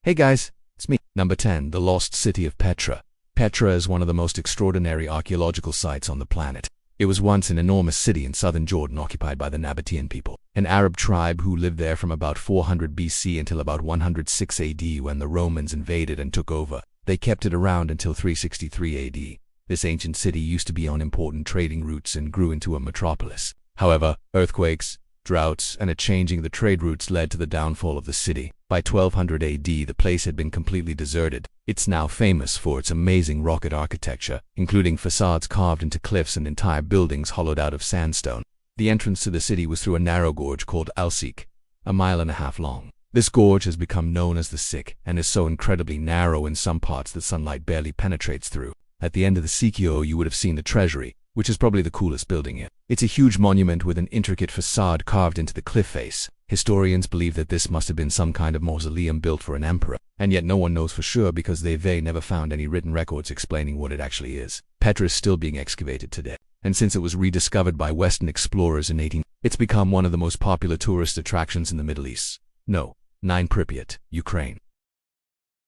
Hey guys, it's me. Number 10. The Lost City of Petra. Petra is one of the most extraordinary archaeological sites on the planet. It was once an enormous city in southern Jordan occupied by the Nabatean people, an Arab tribe who lived there from about 400 BC until about 106 AD when the Romans invaded and took over. They kept it around until 363 AD. This ancient city used to be on important trading routes and grew into a metropolis. However, earthquakes, droughts, and a changing of the trade routes led to the downfall of the city. By 1200 AD, the place had been completely deserted. It's now famous for its amazing rocket architecture, including facades carved into cliffs and entire buildings hollowed out of sandstone. The entrance to the city was through a narrow gorge called Alsik, a mile and a half long. This gorge has become known as the Sick and is so incredibly narrow in some parts that sunlight barely penetrates through. At the end of the Sikio, you would have seen the treasury, which is probably the coolest building here. It's a huge monument with an intricate facade carved into the cliff face. Historians believe that this must have been some kind of mausoleum built for an emperor, and yet no one knows for sure because they never found any written records explaining what it actually is. Petra is still being excavated today, and since it was rediscovered by Western explorers in 18, it's become one of the most popular tourist attractions in the Middle East. No. 9. Pripyat, Ukraine.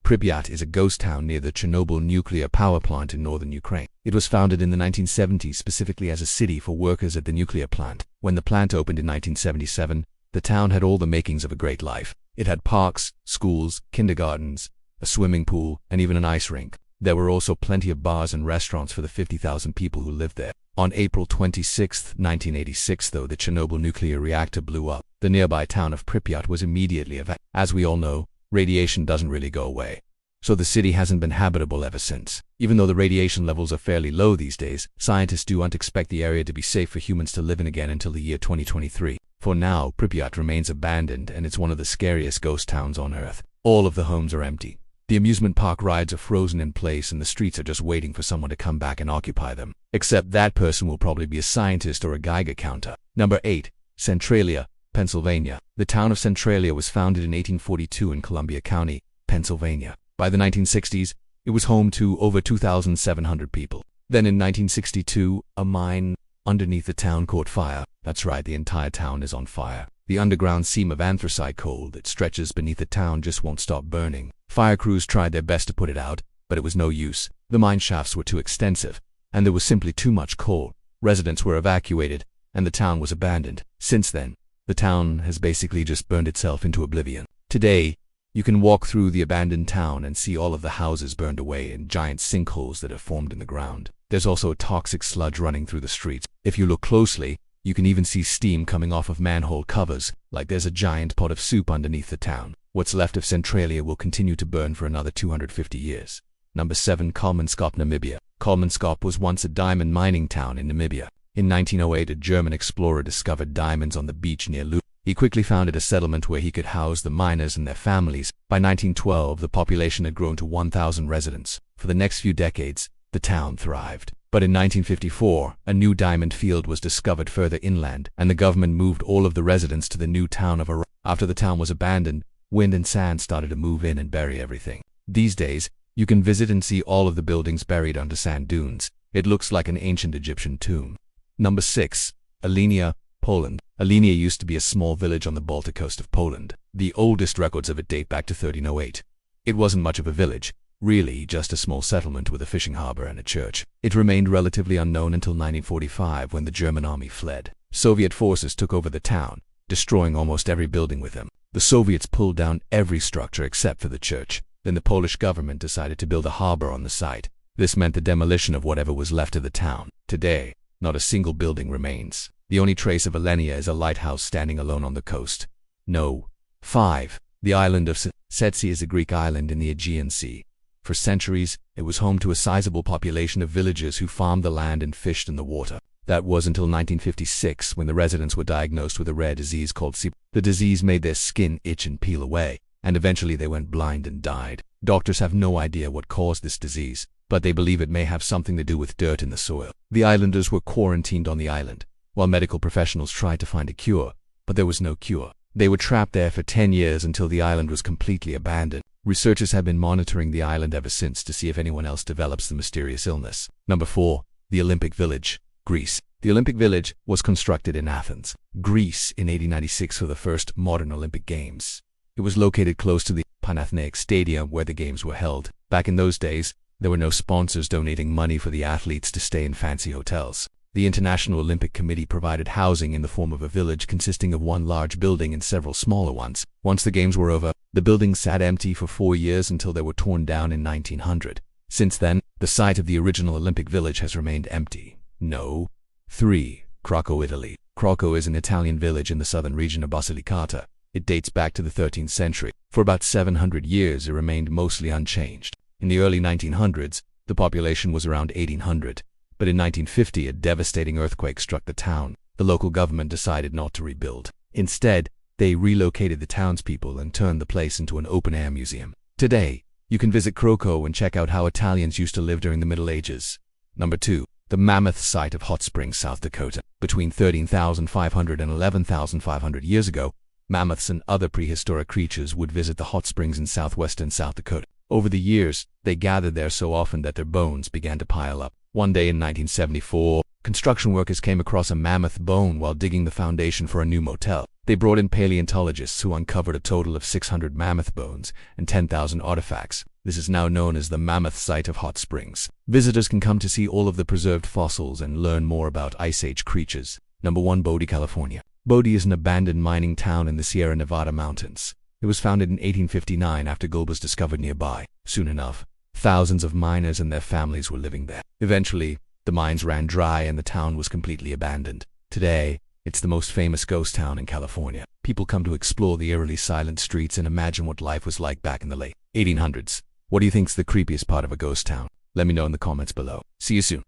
Pripyat is a ghost town near the Chernobyl nuclear power plant in northern Ukraine. It was founded in the 1970s specifically as a city for workers at the nuclear plant. When the plant opened in 1977, the town had all the makings of a great life. It had parks, schools, kindergartens, a swimming pool, and even an ice rink. There were also plenty of bars and restaurants for the 50,000 people who lived there. On April 26, 1986, though, the Chernobyl nuclear reactor blew up. The nearby town of Pripyat was immediately evacuated. As we all know, radiation doesn't really go away, so the city hasn't been habitable ever since. Even though the radiation levels are fairly low these days, scientists don't expect the area to be safe for humans to live in again until the year 2023. For now, Pripyat remains abandoned and it's one of the scariest ghost towns on Earth. All of the homes are empty. The amusement park rides are frozen in place and the streets are just waiting for someone to come back and occupy them. Except that person will probably be a scientist or a Geiger counter. Number 8. Centralia, Pennsylvania. The town of Centralia was founded in 1842 in Columbia County, Pennsylvania. By the 1960s, it was home to over 2,700 people. Then in 1962, a mine underneath the town caught fire. That's right, the entire town is on fire. The underground seam of anthracite coal that stretches beneath the town just won't stop burning. Fire crews tried their best to put it out, but it was no use. The mine shafts were too extensive, and there was simply too much coal. Residents were evacuated, and the town was abandoned. Since then, the town has basically just burned itself into oblivion. Today, you can walk through the abandoned town and see all of the houses burned away and giant sinkholes that have formed in the ground. There's also a toxic sludge running through the streets. If you look closely, you can even see steam coming off of manhole covers, like there's a giant pot of soup underneath the town. What's left of Centralia will continue to burn for another 250 years. Number 7. Kalmanskop, Namibia. Kalmanskop was once a diamond mining town in Namibia. In 1908, a German explorer discovered diamonds on the beach near Lu. He quickly founded a settlement where he could house the miners and their families. By 1912, the population had grown to 1,000 residents. For the next few decades, the town thrived. But in 1954, a new diamond field was discovered further inland, and the government moved all of the residents to the new town of Ara. After the town was abandoned, wind and sand started to move in and bury everything. These days, you can visit and see all of the buildings buried under sand dunes. It looks like an ancient Egyptian tomb. Number 6. Alenia, Poland. Alenia used to be a small village on the Baltic coast of Poland. The oldest records of it date back to 1308. It wasn't much of a village, really just a small settlement with a fishing harbor and a church. It remained relatively unknown until 1945 when the German army fled. Soviet forces took over the town, destroying almost every building with them. The Soviets pulled down every structure except for the church. Then the Polish government decided to build a harbor on the site. This meant the demolition of whatever was left of the town. Today, not a single building remains. The only trace of Alenia is a lighthouse standing alone on the coast. No. 5. The island of Setsi is a Greek island in the Aegean Sea. For centuries, it was home to a sizable population of villagers who farmed the land and fished in the water. That was until 1956 when the residents were diagnosed with a rare disease called SIP. The disease made their skin itch and peel away, and eventually they went blind and died. Doctors have no idea what caused this disease, but they believe it may have something to do with dirt in the soil. The islanders were quarantined on the island, while medical professionals tried to find a cure, but there was no cure. They were trapped there for 10 years until the island was completely abandoned. Researchers have been monitoring the island ever since to see if anyone else develops the mysterious illness. Number 4. The Olympic Village, Greece. The Olympic Village was constructed in Athens, Greece in 1896 for the first modern Olympic Games. It It was located close to the Panathinaikos Stadium where the games were held. Back in those days, there were no sponsors donating money for the athletes to stay in fancy hotels. The International Olympic Committee provided housing in the form of a village consisting of one large building and several smaller ones. Once the games were over, the buildings sat empty for 4 years until they were torn down in 1900. Since then, the site of the original Olympic Village has remained empty. No. 3. Krakow, Italy. Krakow is an Italian village in the southern region of Basilicata. It dates back to the 13th century. For about 700 years, it remained mostly unchanged. In the early 1900s, the population was around 1,800. But in 1950, a devastating earthquake struck the town. The local government decided not to rebuild. Instead, they relocated the townspeople and turned the place into an open-air museum. Today, you can visit Krakow and check out how Italians used to live during the Middle Ages. Number 2. The Mammoth Site of Hot Springs, South Dakota. Between 13,500 and 11,500 years ago, mammoths and other prehistoric creatures would visit the hot springs in southwestern South Dakota. Over the years, they gathered there so often that their bones began to pile up. One day in 1974, construction workers came across a mammoth bone while digging the foundation for a new motel. They brought in paleontologists who uncovered a total of 600 mammoth bones and 10,000 artifacts. This is now known as the Mammoth Site of Hot Springs. Visitors can come to see all of the preserved fossils and learn more about Ice Age creatures. Number 1. Bodie, California. Bodie is an abandoned mining town in the Sierra Nevada mountains. It was founded in 1859 after gold was discovered nearby. Soon enough, thousands of miners and their families were living there. Eventually, the mines ran dry and the town was completely abandoned. Today, it's the most famous ghost town in California. People come to explore the eerily silent streets and imagine what life was like back in the late 1800s. What do you think's the creepiest part of a ghost town? Let me know in the comments below. See you soon.